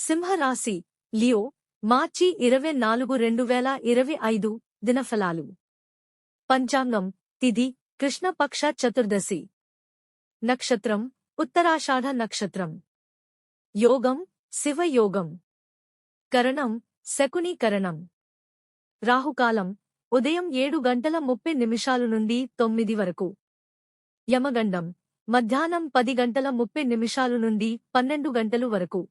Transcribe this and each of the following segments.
సింహరాశి లియో మార్చి 24 2025 దినఫలాలు పంచాంగం తిథి కృష్ణపక్ష చతుర్దశి నక్షత్రం ఉత్తరాషాఢ నక్షత్రం యోగం శివయోగం కరణం శకుని కరణం రాహుకాలం ఉదయం 7:30 నుండి 9 వరకు యమగండం మధ్యాహ్నం 10:30 నుండి 12 వరకు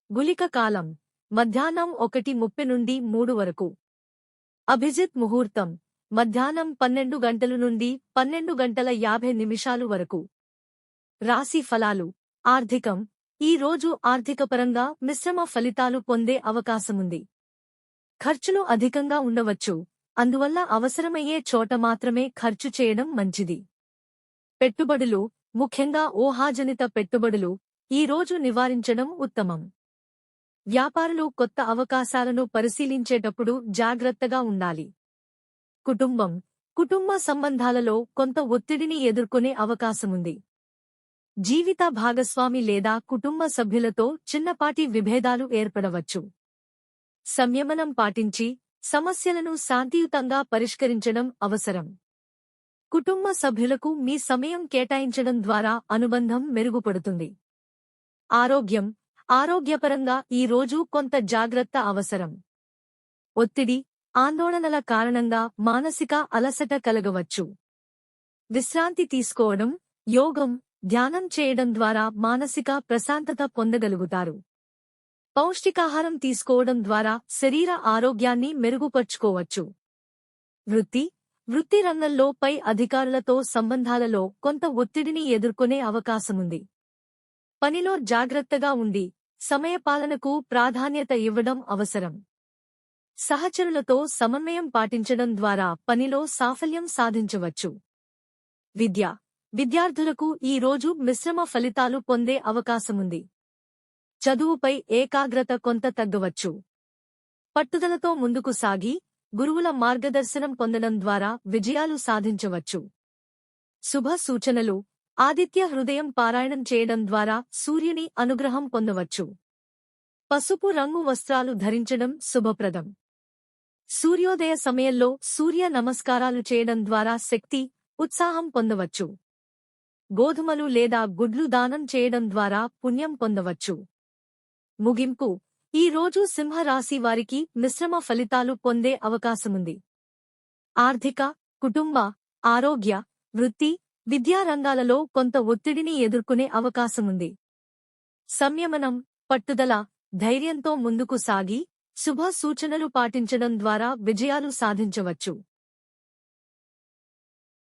గుళిక కాలం మధ్యాహ్నం 1:30 నుండి 3 వరకు అభిజిత్ ముహూర్తం మధ్యాహ్నం 12 నుండి 12:50 వరకు రాశి ఫలాలు ఆర్థికం ఈ రోజు ఆర్థికపరంగా మిశ్రమ ఫలితాలు పొందే అవకాశముంది. ఖర్చులు అధికంగా ఉండవచ్చు, అందువల్ల అవసరమయ్యే చోట మాత్రమే ఖర్చు చేయడం మంచిది. పెట్టుబడులు ముఖ్యంగా ఊహాజనిత పెట్టుబడులు ఈ రోజు నివారించడం ఉత్తమం. వ్యాపారులు కొత్త అవకాశాలను పరిశీలించేటప్పుడు జాగ్రత్తగా ఉండాలి. కుటుంబ సంబంధాలలో కొంత ఒత్తిడిని ఎదుర్కొనే అవకాశముంది. జీవిత భాగస్వామి లేదా కుటుంబ సభ్యులతో చిన్నపాటి విభేదాలు ఏర్పడవచ్చు. సంయమనం పాటించి సమస్యలను శాంతియుతంగా పరిష్కరించడం అవసరం. కుటుంబ సభ్యులకు మీ సమయం కేటాయించడం ద్వారా అనుబంధం మెరుగుపడుతుంది. ఆరోగ్యపరంగా ఈ రోజు కొంత జాగ్రత్త అవసరం. ఒత్తిడి, ఆందోళనల కారణంగా మానసిక అలసట కలగవచ్చు. విశ్రాంతి తీసుకోవడం, యోగం, ధ్యానం చేయడం ద్వారా మానసిక ప్రశాంతత పొందగలుగుతారు. పౌష్టికాహారం తీసుకోవడం ద్వారా శరీర ఆరోగ్యాన్ని మెరుగుపర్చుకోవచ్చు. వృత్తి రంగంలో పై అధికారులతో సంబంధాలలో కొంత ఒత్తిడిని ఎదుర్కొనే అవకాశముంది. పనిలో జాగ్రత్తగా ఉండి సమయపాలనకు ప్రాధాన్యత ఇవ్వడం అవసరం. సహచరులతో సమన్వయం పాటించడం ద్వారా పనిలో సాఫల్యం సాధించవచ్చు. విద్యార్థులకు ఈ రోజు మిశ్రమ ఫలితాలు పొందే అవకాశముంది. చదువుపై ఏకాగ్రత కొంత తగ్గవచ్చు. పట్టుదలతో ముందుకు సాగి గురువుల మార్గదర్శనం పొందడం ద్వారా విజయాలు సాధించవచ్చు. శుభ సూచనలు ఆదిత్య హృదయం పారాయణం చేయడం ద్వారా సూర్యుని అనుగ్రహం పొందవచ్చు. పసుపు రంగు వస్త్రాలు ధరించడం శుభప్రదం. సూర్యోదయ సమయంలో సూర్య నమస్కారాలు చేయడం ద్వారా శక్తి, ఉత్సాహం పొందవచ్చు. గోధుమలు లేదా గుడ్లు దానం చేయడం ద్వారా పుణ్యం పొందవచ్చు. ముగింపు ఈ రోజు సింహరాశి వారికి మిశ్రమ ఫలితాలు పొందే అవకాశముంది. ఆర్థిక, కుటుంబ, ఆరోగ్య, వృత్తి, విద్యా రంగాలలో కొంత ఒత్తిడిని ఎదుర్కొనే అవకాశముంది. సంయమనం, పట్టుదల, ధైర్యంతో ముందుకు సాగి శుభ సూచనలు పాటించడం ద్వారా విజయాలు సాధించవచ్చు.